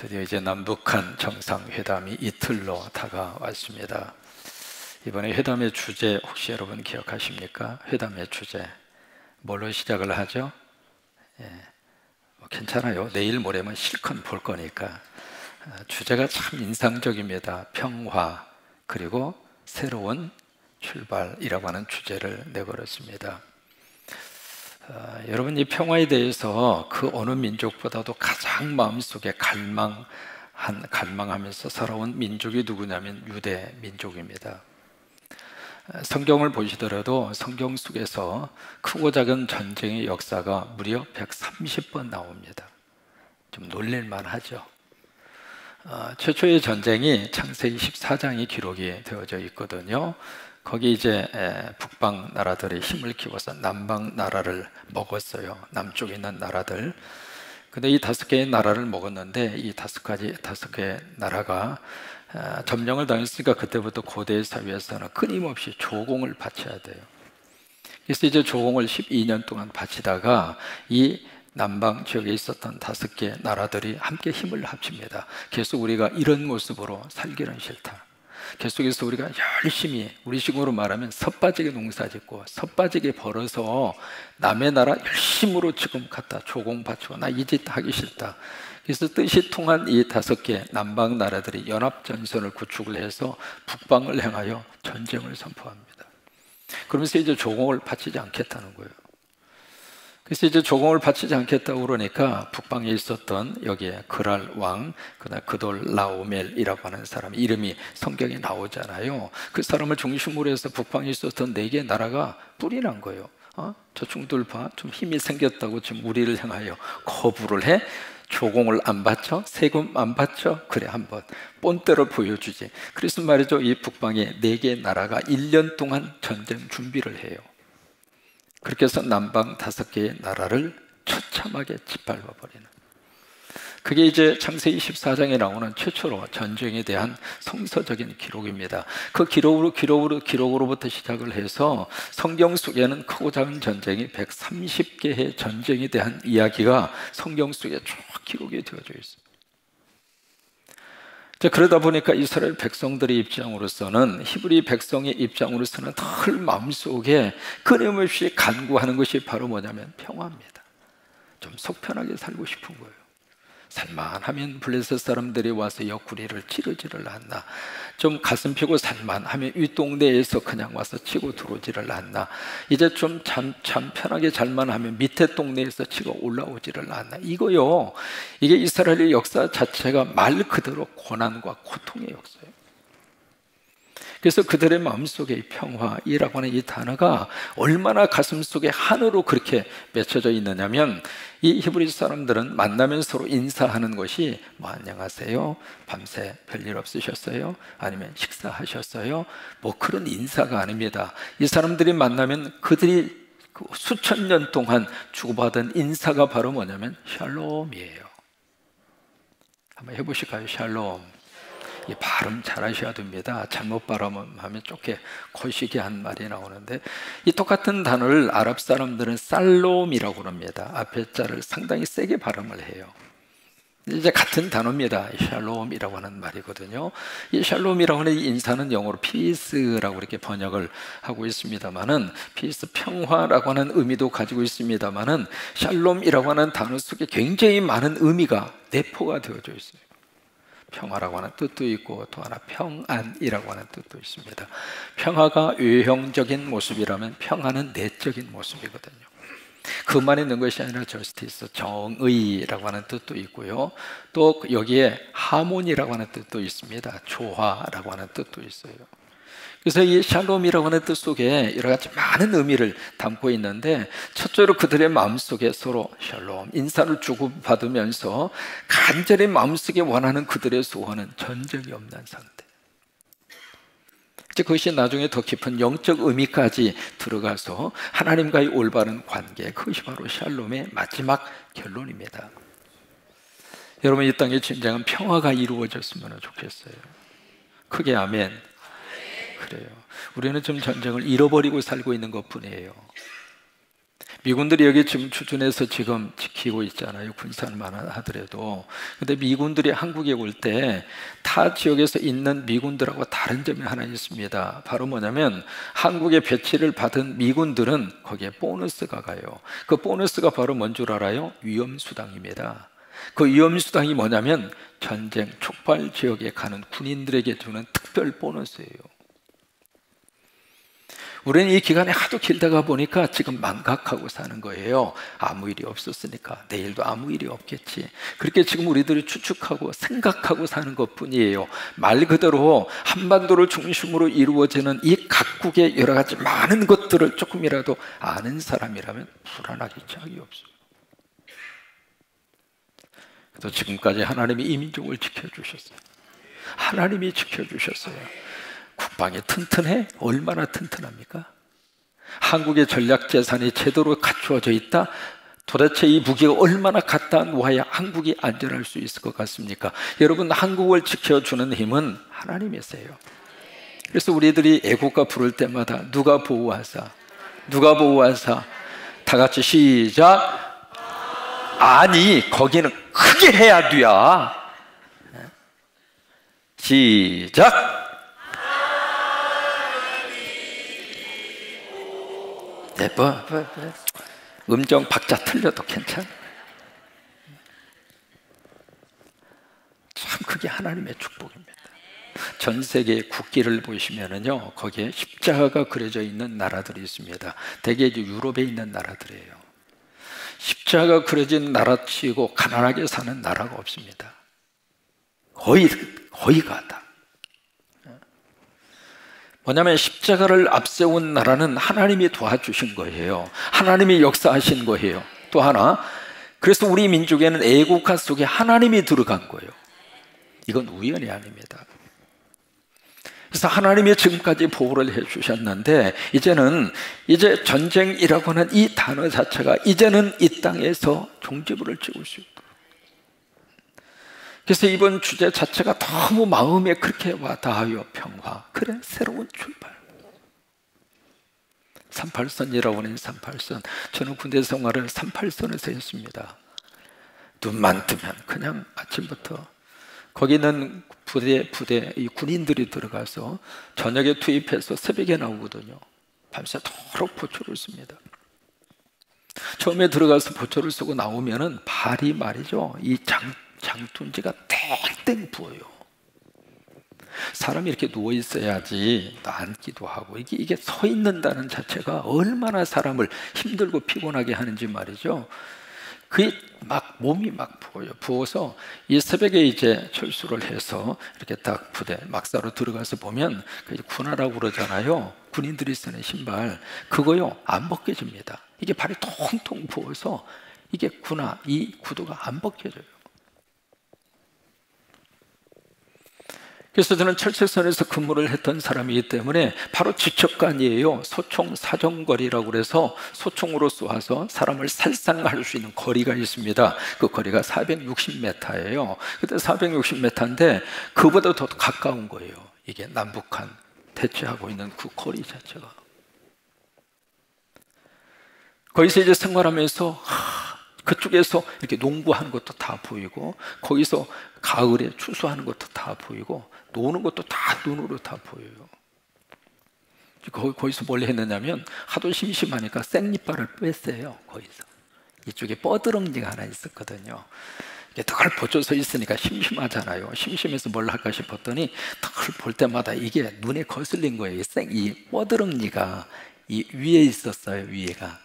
드디어 이제 남북한 정상회담이 이틀로 다가왔습니다. 이번에 회담의 주제 혹시 여러분 기억하십니까? 회담의 주제 뭘로 시작을 하죠? 괜찮아요. 내일 모레면 실컷 볼 거니까. 주제가 참 인상적입니다. 평화 그리고 새로운 출발이라고 하는 주제를 내걸었습니다. 여러분, 이 평화에 대해서 그 어느 민족보다도 가장 마음속에 갈망하면서 살아온 민족이 누구냐면 유대 민족입니다. 성경을 보시더라도 성경 속에서 크고 작은 전쟁의 역사가 무려 130번 나옵니다. 좀 놀랄만 하죠. 최초의 전쟁이 창세기 14장이 기록이 되어져 있거든요. 거기 이제 북방 나라들이 힘을 키워서 남방 나라를 먹었어요. 남쪽에 있는 나라들. 근데 이 5개의 나라를 먹었는데 이 5개의 나라가 점령을 당했으니까 그때부터 고대 사회에서는 끊임없이 조공을 바쳐야 돼요. 그래서 이제 조공을 12년 동안 바치다가 이 남방 지역에 있었던 5개 나라들이 함께 힘을 합칩니다. 계속 우리가 이런 모습으로 살기는 싫다. 계속해서 우리가 열심히, 우리식으로 말하면 섣빠지게 농사 짓고 섣빠지게 벌어서 남의 나라 열심으로 지금 갖다 조공 바치고 나 이 짓 하기 싫다. 그래서 뜻이 통한 이 5개 남방 나라들이 연합전선을 구축을 해서 북방을 향하여 전쟁을 선포합니다. 그러면서 이제 조공을 바치지 않겠다는 거예요. 그래서 이제 조공을 바치지 않겠다고 그러니까 북방에 있었던 여기에 그랄 왕, 그다음 그돌라오멜이라고 하는 사람 이름이 성경에 나오잖아요. 그 사람을 중심으로 해서 북방에 있었던 4개 나라가 뿔이 난 거예요. 저충들 봐, 좀 힘이 생겼다고 지금 우리를 향하여 거부를 해? 조공을 안 받죠? 세금 안 받죠? 그래 한번 본때를 보여주지. 그래서 말이죠, 이 북방의 4개 나라가 1년 동안 전쟁 준비를 해요. 그렇게 해서 남방 5개의 나라를 처참하게 짓밟아버리는, 그게 이제 창세기 24장에 나오는 최초로 전쟁에 대한 성서적인 기록입니다. 그 기록으로부터 시작을 해서 성경 속에는 크고 작은 전쟁이 130개의 전쟁에 대한 이야기가 성경 속에 쭉 기록이 되어져 있어요. 그러다 보니까 이스라엘 백성들의 입장으로서는, 히브리 백성의 입장으로서는 늘 마음속에 끊임없이 간구하는 것이 바로 뭐냐면 평화입니다. 좀 속편하게 살고 싶은 거예요. 살만하면 블레셋 사람들이 와서 옆구리를 찌르지를 않나, 좀 가슴 펴고 살만하면 윗동네에서 그냥 와서 치고 들어오지를 않나, 이제 좀 잠 편하게 잘만 하면 밑에 동네에서 치고 올라오지를 않나, 이거요. 이게 이스라엘의 역사 자체가 말 그대로 고난과 고통의 역사예요. 그래서 그들의 마음속에 이 평화이라고 하는 이 단어가 얼마나 가슴속에 한으로 그렇게 맺혀져 있느냐면, 이 히브리 사람들은 만나면 서로 인사하는 것이 뭐 안녕하세요, 밤새 별일 없으셨어요? 아니면 식사하셨어요? 뭐 그런 인사가 아닙니다. 이 사람들이 만나면 그들이 수천 년 동안 주고받은 인사가 바로 뭐냐면 샬롬이에요. 한번 해보실까요? 샬롬. 이 발음 잘 하셔야 됩니다. 잘못 발음하면 좁게 거시기 한 말이 나오는데, 이 똑같은 단어를 아랍 사람들은 살롬이라고 합니다. 앞에 자를 상당히 세게 발음을 해요. 이제 같은 단어입니다. 샬롬이라고 하는 말이거든요. 이 샬롬이라고 하는 이 인사는 영어로 피스라고 이렇게 번역을 하고 있습니다만은, 피스 평화라고 하는 의미도 가지고 있습니다만은, 샬롬이라고 하는 단어 속에 굉장히 많은 의미가 내포가 되어져 있어요. 평화라고 하는 뜻도 있고 또 하나 평안이라고 하는 뜻도 있습니다. 평화가 외형적인 모습이라면 평안은 내적인 모습이거든요. 그만 있는 것이 아니라 저스티스, 정의라고 하는 뜻도 있고요. 또 여기에 하모니라고 하는 뜻도 있습니다. 조화라고 하는 뜻도 있어요. 그래서 이 샬롬이라고 하는 뜻 속에 여러 가지 많은 의미를 담고 있는데, 첫째로 그들의 마음속에 서로 샬롬, 인사를 주고받으면서 간절히 마음속에 원하는 그들의 소원은 전쟁이 없는 상태. 이제 그것이 나중에 더 깊은 영적 의미까지 들어가서 하나님과의 올바른 관계, 그것이 바로 샬롬의 마지막 결론입니다. 여러분, 이 땅의 전쟁은 평화가 이루어졌으면 좋겠어요. 크게 아멘. 그래요. 우리는 좀 전쟁을 잃어버리고 살고 있는 것 뿐이에요. 미군들이 여기 지금 주둔해서 지금 지키고 있잖아요. 군사만 하더라도. 근데 미군들이 한국에 올 때 타 지역에서 있는 미군들하고 다른 점이 하나 있습니다. 바로 뭐냐면 한국에 배치를 받은 미군들은 거기에 보너스가 가요. 그 보너스가 바로 뭔 줄 알아요? 위험수당입니다. 그 위험수당이 뭐냐면 전쟁 촉발 지역에 가는 군인들에게 주는 특별 보너스예요. 우리는 이 기간이 하도 길다가 보니까 지금 망각하고 사는 거예요. 아무 일이 없었으니까 내일도 아무 일이 없겠지. 그렇게 지금 우리들이 추측하고 생각하고 사는 것뿐이에요. 말 그대로 한반도를 중심으로 이루어지는 이 각국의 여러 가지 많은 것들을 조금이라도 아는 사람이라면 불안하기 짝이 없어요. 그래서 지금까지 하나님이 이 민족을 지켜주셨어요. 하나님이 지켜주셨어요. 국방이 튼튼해? 얼마나 튼튼합니까? 한국의 전략재산이 제대로 갖추어져 있다? 도대체 이 무기가 얼마나 갖다 놓아야 한국이 안전할 수 있을 것 같습니까? 여러분, 한국을 지켜주는 힘은 하나님이세요. 그래서 우리들이 애국가 부를 때마다 누가 보호하사? 누가 보호하사? 다 같이 시작! 아니, 거기는 크게 해야 돼야. 시작! 네, 음정 박자 틀려도 괜찮아. 참 그게 하나님의 축복입니다. 전 세계의 국기를 보시면은요, 거기에 십자가가 그려져 있는 나라들이 있습니다. 대개 이제 유럽에 있는 나라들이에요. 십자가가 그려진 나라치고 가난하게 사는 나라가 없습니다. 거의가 다. 뭐냐면 십자가를 앞세운 나라는 하나님이 도와주신 거예요. 하나님이 역사하신 거예요. 또 하나, 그래서 우리 민족에는 애국가 속에 하나님이 들어간 거예요. 이건 우연이 아닙니다. 그래서 하나님이 지금까지 보호를 해주셨는데 이제 전쟁이라고 하는 이 단어 자체가 이제는 이 땅에서 종지부를 찍을 수 있다. 그래서 이번 주제 자체가 너무 마음에 그렇게 와닿아요. 평화. 그래, 새로운 출발. 38선이라고 하는 38선. 저는 군대 생활을 38선에서 했습니다. 눈만 뜨면 그냥 아침부터 거기는 부대 이 군인들이 들어가서 저녁에 투입해서 새벽에 나오거든요. 밤새도록 보초를 씁니다. 처음에 들어가서 보초를 쓰고 나오면은 발이 말이죠, 이 장둔지가 땡땡 부어요. 사람이 이렇게 누워 있어야지 앉기도 하고, 이게 서 있는다는 자체가 얼마나 사람을 힘들고 피곤하게 하는지 말이죠. 그게 막 몸이 막 부어서 이 새벽에 이제 철수를 해서 이렇게 딱 부대 막사로 들어가서 보면 군화라고 그러잖아요. 군인들이 쓰는 신발, 그거요 안 벗겨집니다. 이게 발이 통통 부어서 이게 군화, 이 구두가 안 벗겨져요. 그래서 저는 철책선에서 근무를 했던 사람이기 때문에 바로 지척간이에요. 소총 사정거리라고 그래서 소총으로 쏘아서 사람을 살상할 수 있는 거리가 있습니다. 그 거리가 460m예요. 그때 460m인데 그보다 더 가까운 거예요. 이게 남북한 대치하고 있는 그 거리 자체가. 거기서 이제 생활하면서 그쪽에서 이렇게 농구하는 것도 다 보이고, 거기서 가을에 추수하는 것도 다 보이고, 노는 것도 다 눈으로 다 보여요. 거기서 뭘 했느냐면 하도 심심하니까 생잎발을 뺐어요. 거기서 이쪽에 뻐드렁니가 하나 있었거든요. 덜 버쳐서 있으니까 심심하잖아요. 심심해서 뭘 할까 싶었더니 덜 볼 때마다 이게 눈에 거슬린 거예요. 이 뻐드렁니가 이 위에 있었어요. 위에가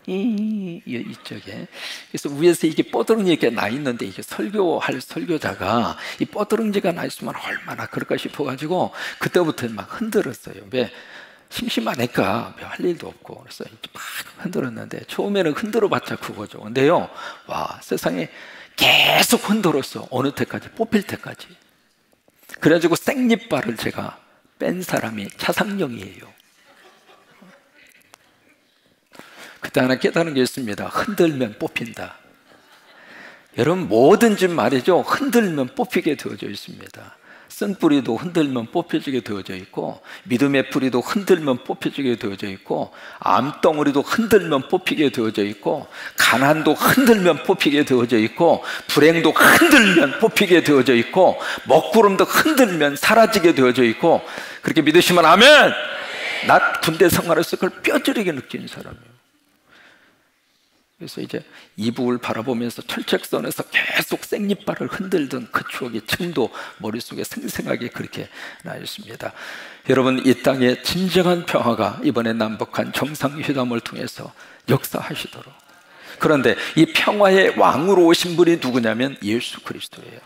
이쪽에. 그래서 위에서 이게 뻐드렁니 이렇게 나 있는데, 이게 설교할 설교자가 이 뻐드렁니가 나 있으면 얼마나 그럴까 싶어가지고 그때부터 막 흔들었어요. 왜? 심심하니까 할 일도 없고. 그래서 이제 막 흔들었는데, 처음에는 흔들어봤자 그거죠. 근데요, 와, 세상에 계속 흔들었어. 어느 때까지? 뽑힐 때까지. 그래가지고 생잎발을 제가 뺀 사람이 차상령이에요. 그때 하나 깨달은 게 있습니다. 흔들면 뽑힌다. 여러분, 뭐든지 말이죠, 흔들면 뽑히게 되어져 있습니다. 쓴 뿌리도 흔들면 뽑혀지게 되어져 있고, 믿음의 뿌리도 흔들면 뽑혀지게 되어져 있고, 암덩어리도 흔들면 뽑히게 되어져 있고, 가난도 흔들면 뽑히게 되어져 있고, 불행도 흔들면 뽑히게 되어져 있고, 먹구름도 흔들면 사라지게 되어져 있고. 그렇게 믿으시면 아멘! 나 군대 생활에서 그걸 뼈저리게 느낀 사람이에요. 그래서 이제 이북을 바라보면서 철책선에서 계속 생잎발을 흔들던 그 추억이 지금도 머릿속에 생생하게 그렇게 나 있습니다. 여러분, 이 땅에 진정한 평화가 이번에 남북한 정상회담을 통해서 역사하시도록. 그런데 이 평화의 왕으로 오신 분이 누구냐면 예수 그리스도예요.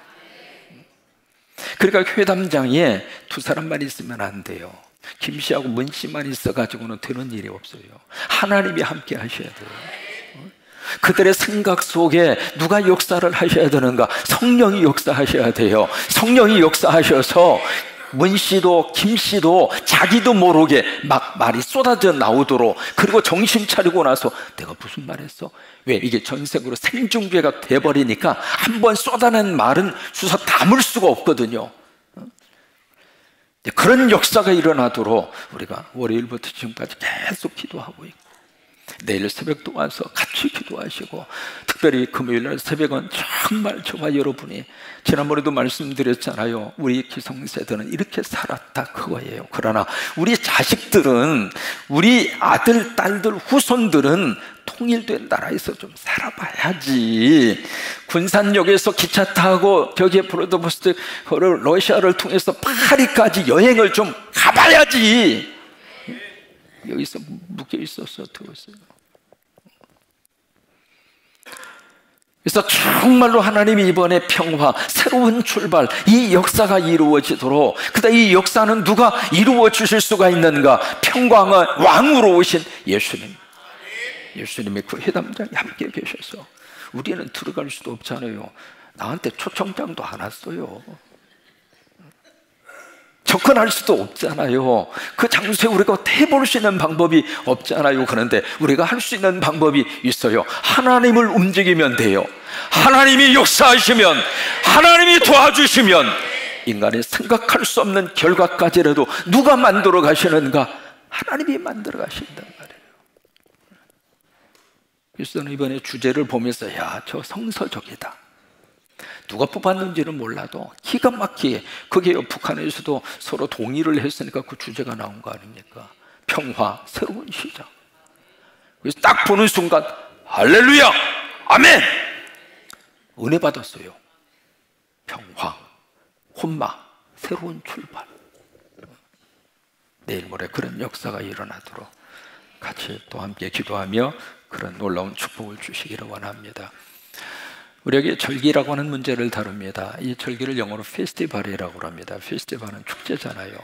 그러니까 회담장에 두 사람만 있으면 안 돼요. 김씨하고 문씨만 있어가지고는 되는 일이 없어요. 하나님이 함께 하셔야 돼요. 그들의 생각 속에 누가 역사를 하셔야 되는가? 성령이 역사하셔야 돼요. 성령이 역사하셔서 문씨도 김씨도 자기도 모르게 막 말이 쏟아져 나오도록, 그리고 정신 차리고 나서 내가 무슨 말 했어? 왜? 이게 전생으로 생중계가 돼버리니까 한번 쏟아낸 말은 주워 담을 수가 없거든요. 그런 역사가 일어나도록 우리가 월요일부터 지금까지 계속 기도하고 있고, 내일 새벽도 와서 같이 기도하시고, 특별히 금요일날 새벽은 정말 저와 여러분이, 지난번에도 말씀드렸잖아요. 우리 기성세대는 이렇게 살았다 그거예요. 그러나 우리 자식들은, 우리 아들, 딸들, 후손들은 통일된 나라에서 좀 살아봐야지. 군산역에서 기차 타고 저기에 브로드버스트 러시아를 통해서 파리까지 여행을 좀 가봐야지. 여기서 묶여 있었어, 되었어요. 그래서 정말로 하나님이 이번에 평화, 새로운 출발, 이 역사가 이루어지도록, 그다음 이 역사는 누가 이루어 주실 수가 있는가? 평강의 왕으로 오신 예수님. 예수님이 그 회담장에 함께 계셔서 우리는 들어갈 수도 없잖아요. 나한테 초청장도 안 왔어요. 접근할 수도 없잖아요. 그 장소에 우리가 해볼 수 있는 방법이 없잖아요. 그런데 우리가 할 수 있는 방법이 있어요. 하나님을 움직이면 돼요. 하나님이 역사하시면, 하나님이 도와주시면, 인간이 생각할 수 없는 결과까지라도 누가 만들어 가시는가? 하나님이 만들어 가신단 말이에요. 그래서 저는 이번에 주제를 보면서, 야, 저 성서적이다. 누가 뽑았는지는 몰라도 기가 막히게, 그게 북한에서도 서로 동의를 했으니까 그 주제가 나온 거 아닙니까? 평화, 새로운 시작. 그래서 딱 보는 순간 할렐루야, 아멘, 은혜 받았어요. 평화, 혼마, 새로운 출발. 내일 모레 그런 역사가 일어나도록 같이 또 함께 기도하며 그런 놀라운 축복을 주시기를 원합니다. 우리에게 절기라고 하는 문제를 다룹니다. 이 절기를 영어로 페스티벌이라고 합니다. 페스티벌은 축제잖아요.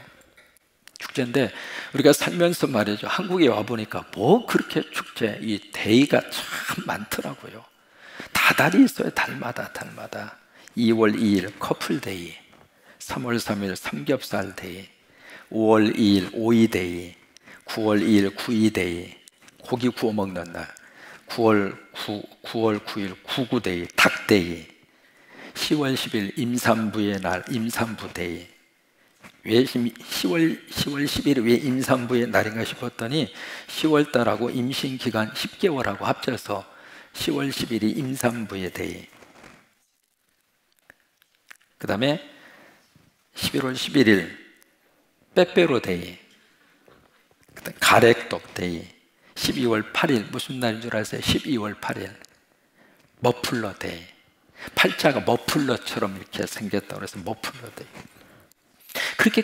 축제인데 우리가 살면서 말이죠, 한국에 와보니까 뭐 그렇게 축제, 이 데이가 참 많더라고요. 다달이 있어요. 달마다 2월 2일 커플데이, 3월 3일 삼겹살데이, 5월 2일 오이데이, 9월 2일 구이데이, 고기 구워 먹는 날, 9월 9일 구구데이, 닭데이, 10월 10일 임산부의 날, 임산부데이. 왜 10월 10일이 왜 임산부의 날인가 싶었더니 10월달하고 임신기간 10개월하고 합쳐서 10월 10일이 임산부의 데이. 그 다음에 11월 11일 빼빼로 데이, 그다음 가래떡 데이. 12월 8일 무슨 날인 줄 아세요? 12월 8일 머플러 데이. 팔자가 머플러처럼 이렇게 생겼다고 해서 머플러 데이. 그렇게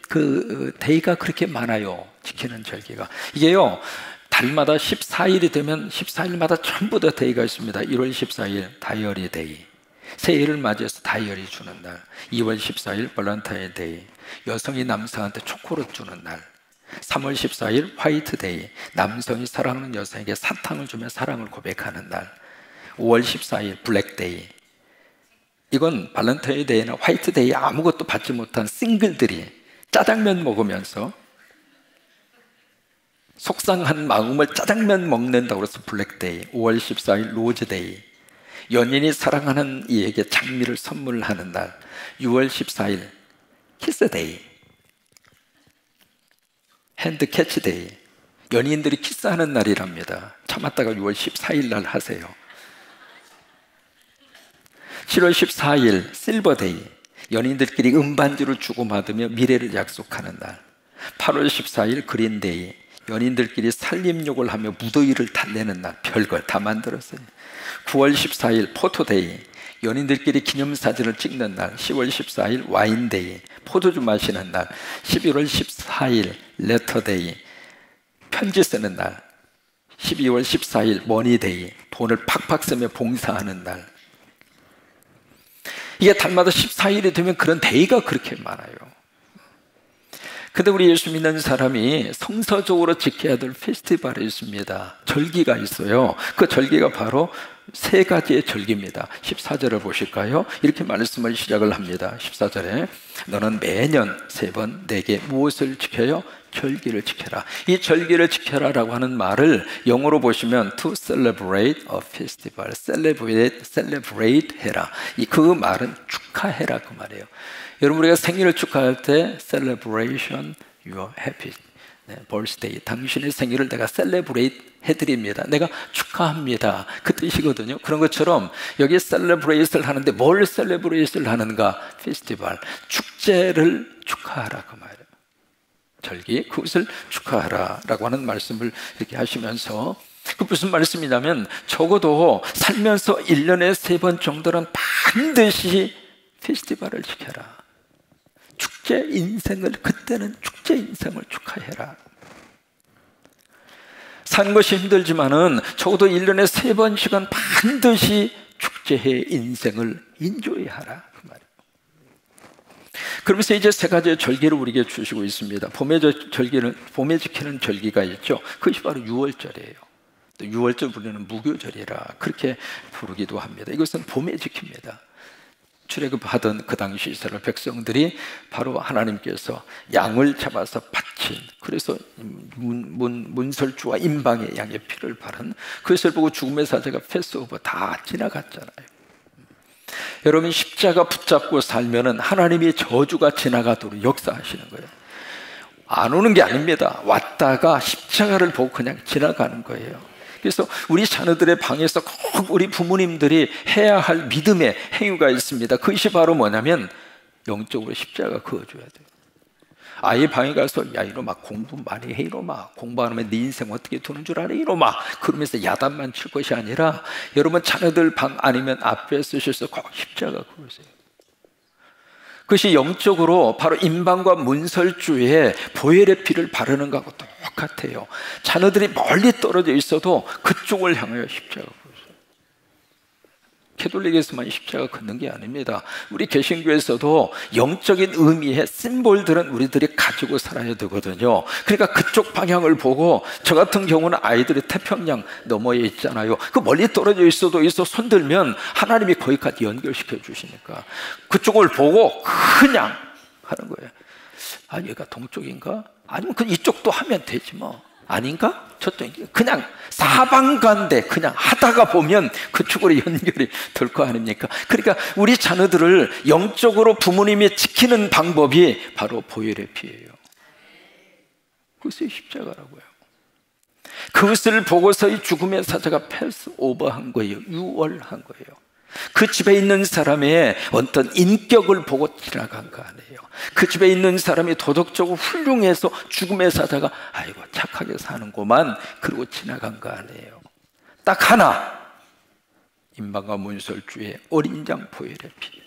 그 데이가 그렇게 많아요. 지키는 절기가. 이게요, 달마다 14일이 되면 14일마다 전부 다 데이가 있습니다. 1월 14일 다이어리 데이, 새해를 맞이해서 다이어리 주는 날. 2월 14일 발렌타인 데이, 여성이 남성한테 초콜릿 주는 날. 3월 14일 화이트데이, 남성이 사랑하는 여성에게 사탕을 주며 사랑을 고백하는 날. 5월 14일 블랙데이, 이건 발렌타인데이나 화이트데이 아무것도 받지 못한 싱글들이 짜장면 먹으면서 속상한 마음을 짜장면 먹는다고 해서 블랙데이. 5월 14일 로즈데이, 연인이 사랑하는 이에게 장미를 선물하는 날. 6월 14일 키스 데이, 핸드 캐치 데이. 연인들이 키스하는 날이랍니다. 참았다가 6월 14일 날 하세요. 7월 14일 실버 데이, 연인들끼리 음반지를 주고받으며 미래를 약속하는 날. 8월 14일 그린 데이, 연인들끼리 살림욕을 하며 무더위를 달래는 날. 별걸 다 만들었어요. 9월 14일 포토데이, 연인들끼리 기념사진을 찍는 날. 10월 14일 와인데이, 포도주 마시는 날. 11월 14일 레터데이, 편지 쓰는 날. 12월 14일 머니데이, 돈을 팍팍 쓰며 봉사하는 날. 이게 달마다 14일이 되면 그런 데이가 그렇게 많아요. 근데 우리 예수 믿는 사람이 성서적으로 지켜야 될 페스티벌이 있습니다. 절기가 있어요. 그 절기가 바로 세 가지의 절기입니다. 14절을 보실까요? 이렇게 말씀을 시작을 합니다. 14절에 너는 매년 3번 내게 무엇을 지켜요? 절기를 지켜라. 이 절기를 지켜라라고 하는 말을 영어로 보시면 to celebrate a festival, celebrate 해라. 그 말은 축하해라 그 말이에요. 여러분, 우리가 생일을 축하할 때 celebration your happy birthday, 당신의 생일을 내가 celebrate 해드립니다. 내가 축하합니다. 그 뜻이거든요. 그런 것처럼 여기 celebrate를 하는데 뭘 celebrate를 하는가? 페스티벌, 축제를 축하하라 그 말이에요. 절기, 그것을 축하하라 라고 하는 말씀을 이렇게 하시면서, 그 무슨 말씀이냐면 적어도 살면서 1년에 3번 정도는 반드시 페스티벌을 지켜라. 축제 인생을, 그때는 축제 인생을 축하해라. 사는 것이 힘들지만은 적어도 1년에 3번씩은 반드시 축제의 인생을 인조해하라 그 말이에요. 그러면서 이제 3가지의 절기를 우리에게 주시고 있습니다. 봄에 지키는 절기가 있죠. 그것이 바로 6월절이에요. 또 6월절 우리는 무교절이라 그렇게 부르기도 합니다. 이것은 봄에 지킵니다. 출애굽하던 그 당시 이스라엘 백성들이 바로 하나님께서 양을 잡아서 바친, 그래서 문설주와 임방의 양의 피를 바른, 그것을 보고 죽음의 사자가 패스오버 다 지나갔잖아요. 여러분, 십자가 붙잡고 살면은 하나님이 저주가 지나가도록 역사하시는 거예요. 안 오는 게 아닙니다. 왔다가 십자가를 보고 그냥 지나가는 거예요. 그래서 우리 자녀들의 방에서 꼭 우리 부모님들이 해야 할 믿음의 행위가 있습니다. 그것이 바로 뭐냐면 영적으로 십자가 그어줘야 돼요. 아이 방에 가서 야 이놈아 공부 많이 해 이놈아, 공부 안 하면 네 인생 어떻게 되는 줄 알아 이놈아, 그러면서 야단만 칠 것이 아니라 여러분 자녀들 방 아니면 앞에 쓰셔서 꼭 십자가 그으세요. 그것이 영적으로 바로 임방과 문설주에 보혈의 피를 바르는 것하고 똑같아요. 자녀들이 멀리 떨어져 있어도 그쪽을 향하여 십자가 그으세요. 캐톨릭에서만 십자가 긋는 게 아닙니다. 우리 개신교에서도 영적인 의미의 심볼들은 우리들이 가지고 살아야 되거든요. 그러니까 그쪽 방향을 보고, 저 같은 경우는 아이들이 태평양 너머에 있잖아요. 그 멀리 떨어져 있어도 손들면 하나님이 거기까지 연결시켜 주시니까 그쪽을 보고 그냥 하는 거예요. 아, 얘가 동쪽인가? 아니면 그 이쪽도 하면 되지 뭐. 아닌가? 저쪽 그냥 사방간데 그냥 하다가 보면 그쪽으로 연결이 될 거 아닙니까? 그러니까 우리 자녀들을 영적으로 부모님이 지키는 방법이 바로 보혈의 피예요. 그것이 십자가라고요. 그것을 보고서의 죽음의 사자가 패스오버한 거예요. 유월한 거예요. 그 집에 있는 사람의 어떤 인격을 보고 지나간 거 아니에요. 그 집에 있는 사람이 도덕적으로 훌륭해서 죽음의 사자가 아이고 착하게 사는구만 그러고 지나간 거 아니에요. 딱 하나, 임방과 문설주의 어린 양 보혈의 피,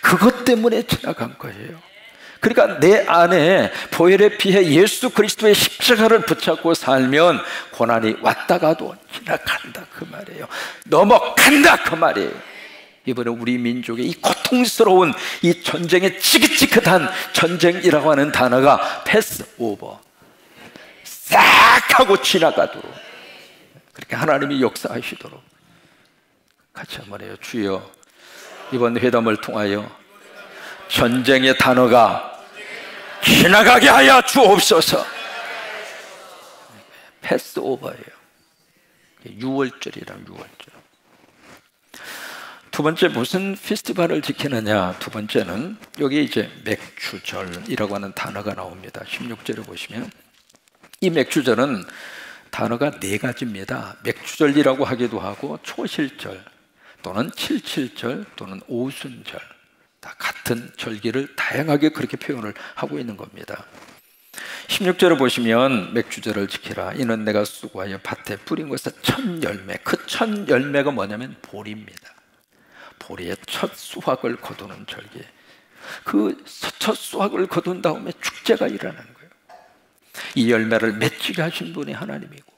그것 때문에 지나간 거예요. 그러니까 내 안에 보혈의 피에 예수 그리스도의 십자가를 붙잡고 살면 고난이 왔다가도 지나간다 그 말이에요. 넘어간다 그 말이에요. 이번에 우리 민족의 이 고통스러운 이 전쟁의 지긋지긋한 전쟁이라고 하는 단어가 패스오버, 싹 하고 지나가도록 그렇게 하나님이 역사하시도록 같이 한번 해요. 주여, 이번 회담을 통하여 전쟁의 단어가 지나가게 하여 주옵소서. 패스오버예요. 6월절이라 6월절. 두 번째 무슨 페스티벌을 지키느냐? 두 번째는 여기 이제 맥주절이라고 하는 단어가 나옵니다. 16절에 보시면 이 맥주절은 단어가 네 가지입니다. 맥주절이라고 하기도 하고 초실절 또는 칠칠절 또는 오순절, 다 같은 절기를 다양하게 그렇게 표현을 하고 있는 겁니다. 16절을 보시면 맥주절을 지키라. 이는 내가 수고하여 밭에 뿌린 것의 첫 열매. 그 첫 열매가 뭐냐면 보리입니다. 보리의 첫 수확을 거두는 절기. 그 첫 수확을 거둔 다음에 축제가 일어나는 거예요. 이 열매를 맺게 하신 분이 하나님이고,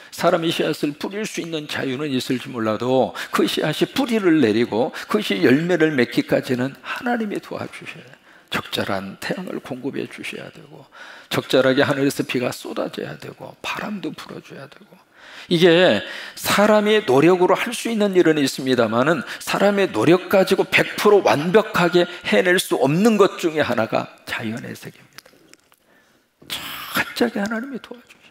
사람이 씨앗을 뿌릴 수 있는 자유는 있을지 몰라도 그 씨앗이 뿌리를 내리고 그것이 열매를 맺기까지는 하나님이 도와주셔야 돼요. 적절한 태양을 공급해 주셔야 되고, 적절하게 하늘에서 비가 쏟아져야 되고, 바람도 불어줘야 되고, 이게 사람의 노력으로 할 수 있는 일은 있습니다만은 사람의 노력 가지고 100% 완벽하게 해낼 수 없는 것 중에 하나가 자연의 세계입니다. 철저하게 하나님이 도와주셔요.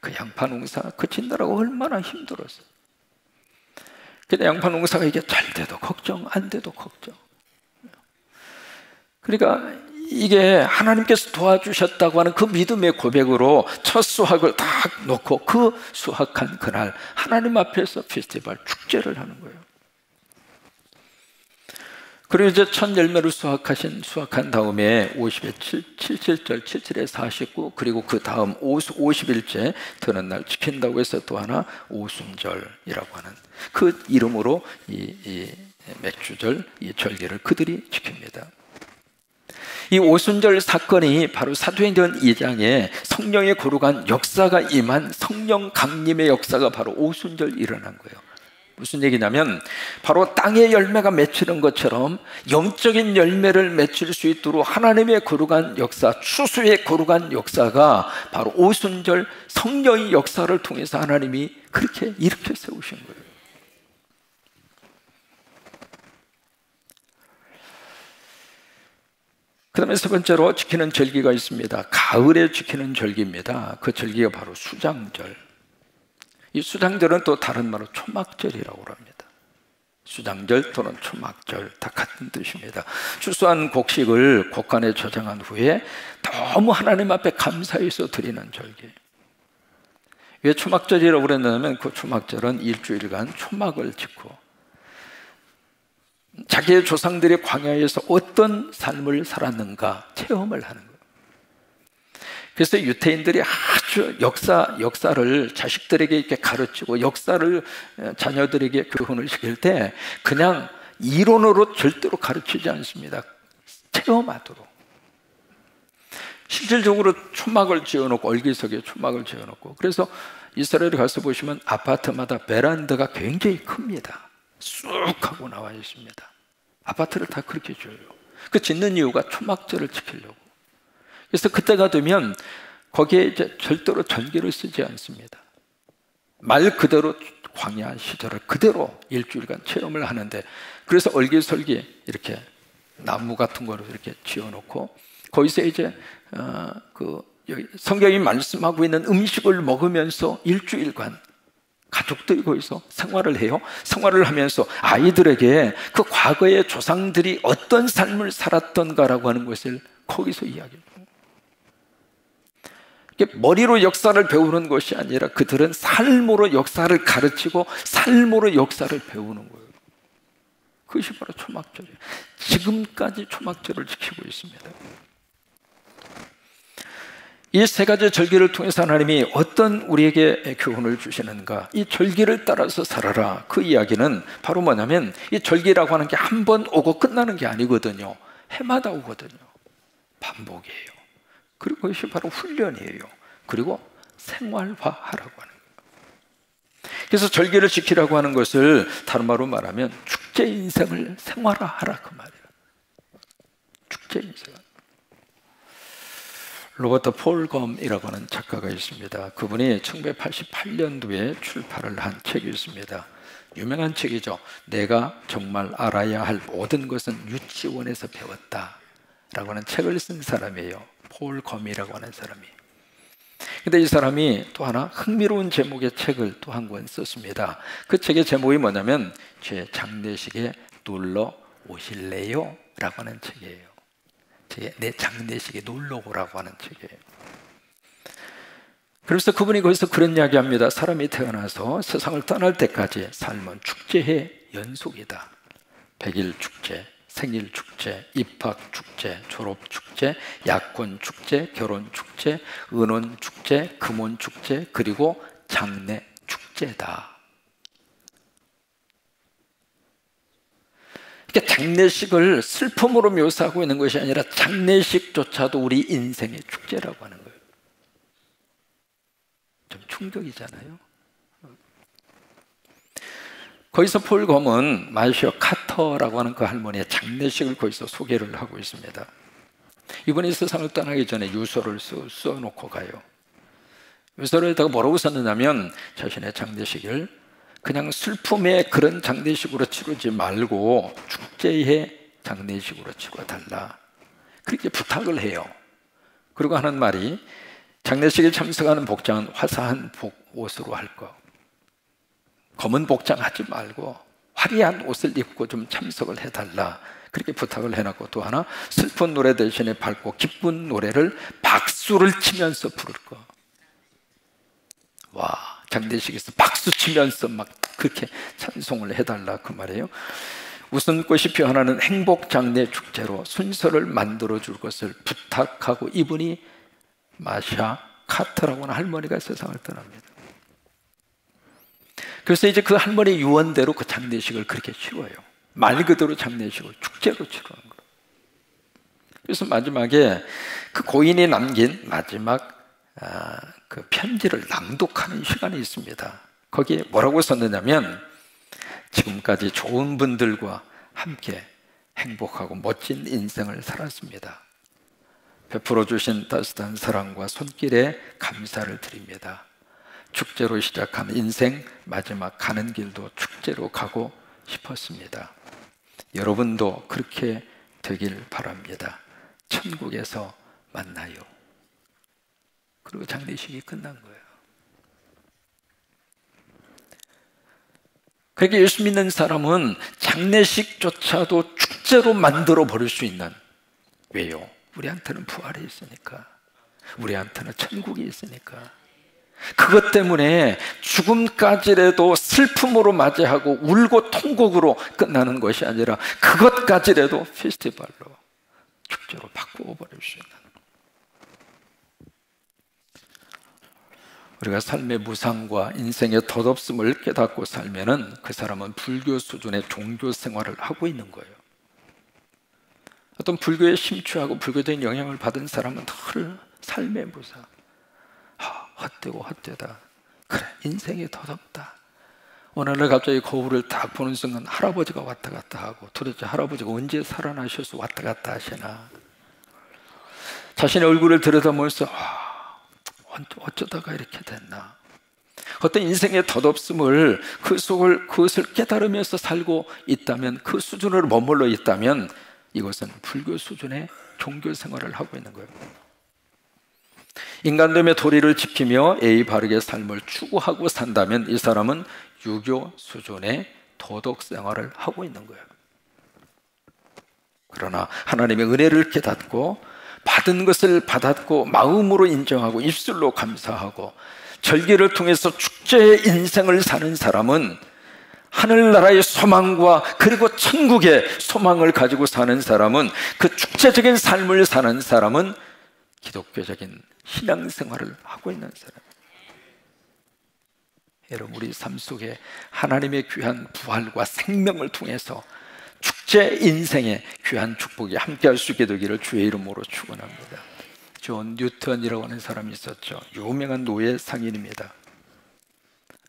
그 양파 농사 그 짓느라고 얼마나 힘들었어요. 근데 양파 농사가 이게 잘 돼도 걱정, 안 돼도 걱정. 그러니까 이게 하나님께서 도와주셨다고 하는 그 믿음의 고백으로 첫 수확을 딱 놓고 그 수확한 그날 하나님 앞에서 페스티벌 축제를 하는 거예요. 그리고 이제 첫 열매를 수확한 다음에 50에 77절, 77에 49, 그리고 그 다음 50일째 되는 날 지킨다고 해서 또 하나 오순절이라고 하는 그 이름으로 이 맥주절, 이 절기를 그들이 지킵니다. 이 오순절 사건이 바로 사도행전 2장에 성령의 거룩한 역사가 임한 성령 강림의 역사가 바로 오순절 일어난 거예요. 무슨 얘기냐면 바로 땅의 열매가 맺히는 것처럼 영적인 열매를 맺힐 수 있도록 하나님의 거룩한 역사, 추수의 거룩한 역사가 바로 오순절 성령의 역사를 통해서 하나님이 그렇게 일으켜 세우신 거예요. 그 다음에 세 번째로 지키는 절기가 있습니다. 가을에 지키는 절기입니다. 그 절기가 바로 수장절. 이 수장절은 또 다른 말로 초막절이라고 합니다. 수장절 또는 초막절 다 같은 뜻입니다. 추수한 곡식을 곡간에 저장한 후에 너무 하나님 앞에 감사해서 드리는 절기. 왜 초막절이라고 그랬냐면 그 초막절은 일주일간 초막을 짓고 자기의 조상들이 광야에서 어떤 삶을 살았는가 체험을 하는 거예요. 그래서 유태인들이 아주 역사를 자식들에게 이렇게 가르치고 역사를 자녀들에게 교훈을 시킬 때 그냥 이론으로 절대로 가르치지 않습니다. 체험하도록. 실질적으로 초막을 지어놓고, 얼기석에 초막을 지어놓고, 그래서 이스라엘에 가서 보시면 아파트마다 베란다가 굉장히 큽니다. 쑥 하고 나와 있습니다. 아파트를 다 그렇게 지어요. 그 짓는 이유가 초막절을 지키려고. 그래서 그때가 되면 거기에 이제 절대로 전기를 쓰지 않습니다. 말 그대로 광야 시절을 그대로 일주일간 체험을 하는데, 그래서 얼기설기 이렇게 나무 같은 거로 이렇게 지어놓고 거기서 이제 여기 성경이 말씀하고 있는 음식을 먹으면서 일주일간 가족들이 거기서 생활을 해요. 생활을 하면서 아이들에게 그 과거의 조상들이 어떤 삶을 살았던가라고 하는 것을 거기서 이야기해요. 머리로 역사를 배우는 것이 아니라 그들은 삶으로 역사를 가르치고 삶으로 역사를 배우는 거예요. 그것이 바로 초막절이에요. 지금까지 초막절을 지키고 있습니다. 이 세 가지 절기를 통해서 하나님이 어떤 우리에게 교훈을 주시는가, 이 절기를 따라서 살아라. 그 이야기는 바로 뭐냐면 이 절기라고 하는 게 한 번 오고 끝나는 게 아니거든요. 해마다 오거든요. 반복이에요. 그리고 그것이 바로 훈련이에요. 그리고 생활화하라고 하는 거예요. 그래서 절기를 지키라고 하는 것을 다른 말로 말하면 축제 인생을 생활화하라 그 말이에요. 축제 인생. 로버트 폴검이라고 하는 작가가 있습니다. 그분이 1988년도에 출판을 한 책이 있습니다. 유명한 책이죠. 내가 정말 알아야 할 모든 것은 유치원에서 배웠다 라고 하는 책을 쓴 사람이에요. 폴 검이라고 하는 사람이. 근데 이 사람이 또 하나 흥미로운 제목의 책을 또 한 권 썼습니다. 그 책의 제목이 뭐냐면 제 장례식에 놀러 오실래요? 라고 하는 책이에요. 내 장례식에 놀러 오라고 하는 책이에요. 그래서 그분이 거기서 그런 이야기합니다. 사람이 태어나서 세상을 떠날 때까지 삶은 축제의 연속이다. 100일 축제, 생일 축제, 입학 축제, 졸업 축제, 약혼 축제, 결혼 축제, 은혼 축제, 금혼 축제, 그리고 장례 축제다. 그러니까 장례식을 슬픔으로 묘사하고 있는 것이 아니라 장례식조차도 우리 인생의 축제라고 하는 거예요. 좀 충격이잖아요. 거기서 폴 검은 마시오 카터라고 하는 그 할머니의 장례식을 거기서 소개를 하고 있습니다. 이분이 세상을 떠나기 전에 유서를 써놓고 가요. 유서에다가 뭐라고 썼느냐면 자신의 장례식을 그냥 슬픔의 그런 장례식으로 치르지 말고 축제의 장례식으로 치러달라, 그렇게 부탁을 해요. 그리고 하는 말이 장례식에 참석하는 복장은 화사한 옷으로 할 거, 검은 복장 하지 말고 화려한 옷을 입고 좀 참석을 해달라, 그렇게 부탁을 해놨고, 또 하나 슬픈 노래 대신에 밝고 기쁜 노래를 박수를 치면서 부를 거. 와, 장례식에서 박수 치면서 막 그렇게 찬송을 해달라 그 말이에요. 웃음꽃이 피어나는 행복 장례 축제로 순서를 만들어 줄 것을 부탁하고, 이분이 마샤 카터라고 하는 할머니가 세상을 떠납니다. 그래서 이제 그 할머니 유언대로 그 장례식을 그렇게 치러요. 말 그대로 장례식을 축제로 치르는 거예요. 그래서 마지막에 그 고인이 남긴 마지막 그 편지를 낭독하는 시간이 있습니다. 거기에 뭐라고 썼느냐면, 지금까지 좋은 분들과 함께 행복하고 멋진 인생을 살았습니다. 베풀어 주신 따뜻한 사랑과 손길에 감사를 드립니다. 축제로 시작한 인생, 마지막 가는 길도 축제로 가고 싶었습니다. 여러분도 그렇게 되길 바랍니다. 천국에서 만나요. 그리고 장례식이 끝난 거예요. 그러니까 예수 믿는 사람은 장례식조차도 축제로 만들어 버릴 수 있는, 왜요? 우리한테는 부활이 있으니까, 우리한테는 천국이 있으니까. 그것 때문에 죽음까지라도 슬픔으로 맞이하고 울고 통곡으로 끝나는 것이 아니라 그것까지라도 페스티벌로, 축제로 바꾸어 버릴 수 있는, 우리가 삶의 무상과 인생의 덧없음을 깨닫고 살면은 그 사람은 불교 수준의 종교 생활을 하고 있는 거예요. 어떤 불교에 심취하고 불교적인 영향을 받은 사람은 늘 삶의 무상, 헛되고 헛되다, 그래 인생이 덧없다. 어느 날 갑자기 거울을 딱 보는 순간 할아버지가 왔다 갔다 하고, 도대체 할아버지가 언제 살아나셔서 왔다 갔다 하시나. 자신의 얼굴을 들여다보면서 어쩌다가 이렇게 됐나. 어떤 인생의 덧없음을, 그것을 깨달으면서 살고 있다면, 그 수준으로 머물러 있다면 이것은 불교 수준의 종교 생활을 하고 있는 거예요. 인간됨의 도리를 지키며 예의 바르게 삶을 추구하고 산다면 이 사람은 유교 수준의 도덕 생활을 하고 있는 거예요. 그러나 하나님의 은혜를 깨닫고 받은 것을 받았고 마음으로 인정하고 입술로 감사하고 절기를 통해서 축제의 인생을 사는 사람은, 하늘나라의 소망과 그리고 천국의 소망을 가지고 사는 사람은, 그 축제적인 삶을 사는 사람은 기독교적인 신앙생활을 하고 있는 사람. 여러분, 우리 삶 속에 하나님의 귀한 부활과 생명을 통해서 축제 인생의 귀한 축복이 함께할 수 있게 되기를 주의 이름으로 축원합니다. 존 뉴턴이라고 하는 사람이 있었죠. 유명한 노예 상인입니다.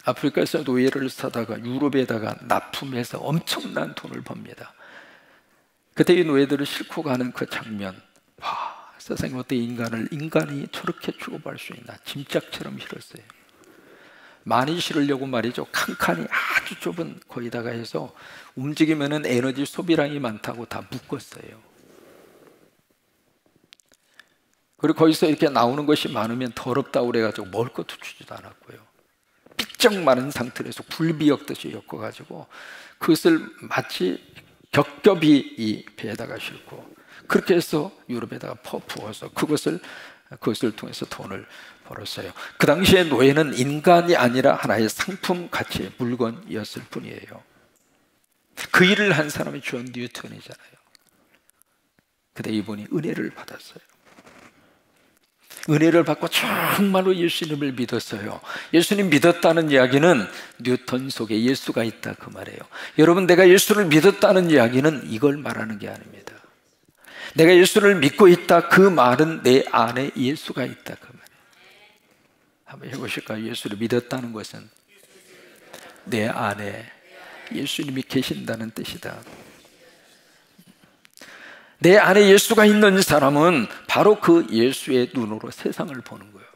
아프리카에서 노예를 사다가 유럽에다가 납품해서 엄청난 돈을 법니다. 그때 이 노예들을 싣고 가는 그 장면, 세상에 어떻게 인간이 저렇게 죽어갈 수 있나, 짐짝처럼 실었어요. 많이 실으려고 말이죠, 칸칸이 아주 좁은 거기다가 해서 움직이면은 에너지 소비량이 많다고 다 묶었어요. 그리고 거기서 이렇게 나오는 것이 많으면 더럽다고 그래가지고 먹을 것도 주지도 않았고요. 삐쩍 마른 상태에서 굴비 엮듯이 엮어가지고 그것을 마치 겹겹이 이 배에다가 싣고 그렇게 해서 유럽에다가 부어서 그것을 통해서 돈을 벌었어요. 그 당시에 노예는 인간이 아니라 하나의 상품 가치의 물건이었을 뿐이에요. 그 일을 한 사람이 존 뉴턴이잖아요. 근데 이분이 은혜를 받았어요. 은혜를 받고 정말로 예수님을 믿었어요. 예수님 믿었다는 이야기는 뉴턴 속에 예수가 있다 그 말이에요. 여러분, 내가 예수를 믿었다는 이야기는 이걸 말하는 게 아닙니다. 내가 예수를 믿고 있다 그 말은 내 안에 예수가 있다 그 말이에요. 한번 해보실까요? 예수를 믿었다는 것은 내 안에 예수님이 계신다는 뜻이다. 내 안에 예수가 있는 사람은 바로 그 예수의 눈으로 세상을 보는 거예요.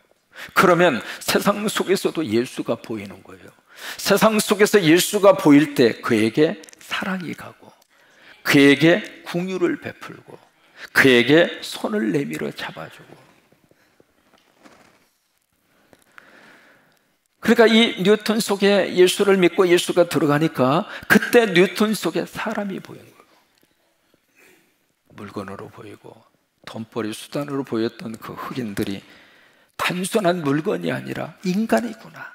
그러면 세상 속에서도 예수가 보이는 거예요. 세상 속에서 예수가 보일 때 그에게 사랑이 가고 그에게 긍휼을 베풀고 그에게 손을 내밀어 잡아주고. 그러니까 이 뉴턴 속에 예수를 믿고 예수가 들어가니까 그때 뉴턴 속에 사람이 보이는 거예요. 물건으로 보이고 돈벌이 수단으로 보였던 그 흑인들이 단순한 물건이 아니라 인간이구나,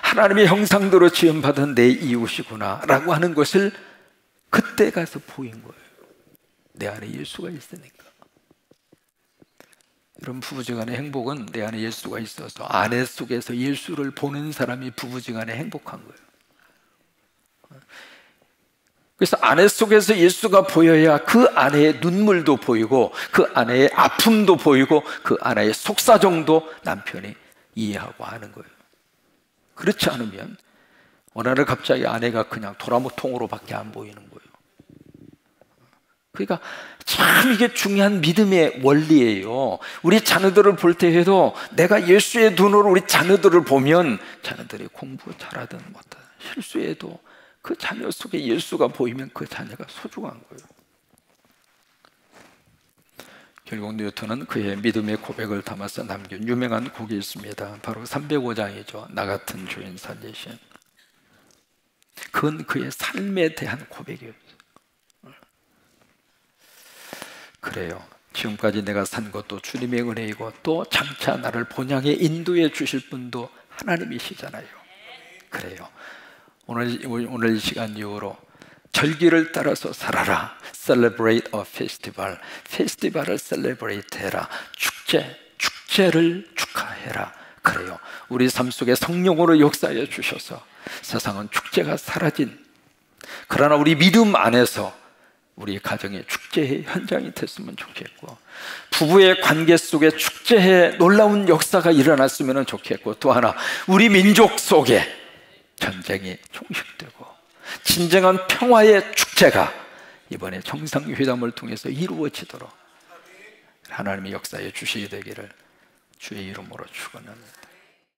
하나님의 형상대로 지음받은 내 이웃이구나 라고 하는 것을 그때 가서 보인 거예요. 내 안에 예수가 있으니까. 여러분, 부부지간의 행복은 내 안에 예수가 있어서 아내 속에서 예수를 보는 사람이 부부지간에 행복한 거예요. 그래서 아내 속에서 예수가 보여야 그 아내의 눈물도 보이고 그 아내의 아픔도 보이고 그 아내의 속사정도 남편이 이해하고 하는 거예요. 그렇지 않으면 어느 날 갑자기 아내가 그냥 도라모통으로밖에 안 보이는 거예요. 그러니까 참 이게 중요한 믿음의 원리예요. 우리 자녀들을 볼 때에도 내가 예수의 눈으로 우리 자녀들을 보면 자녀들이 공부 잘하든 못하든 실수해도 그 자녀 속에 예수가 보이면 그 자녀가 소중한 거예요. 결국 뉴턴은 그의 믿음의 고백을 담아서 남긴 유명한 곡이 있습니다. 바로 305장이죠. 나 같은 주인 살리신. 그건 그의 삶에 대한 고백이에요. 그래요. 지금까지 내가 산 것도 주님의 은혜이고 또 장차 나를 본향에 인도해 주실 분도 하나님이시잖아요. 그래요. 오늘 이 시간 이후로 절기를 따라서 살아라. Celebrate a festival. 페스티벌을 celebrate 해라. 축제를 축하해라. 그래요. 우리 삶 속에 성령으로 역사해 주셔서 세상은 축제가 사라진, 그러나 우리 믿음 안에서 우리 가정의 축제의 현장이 됐으면 좋겠고, 부부의 관계 속에 축제의 놀라운 역사가 일어났으면 좋겠고, 또 하나 우리 민족 속에 전쟁이 종식되고 진정한 평화의 축제가 이번에 정상회담을 통해서 이루어지도록 하나님의 역사에 주시게 되기를 주의 이름으로 축원합니다.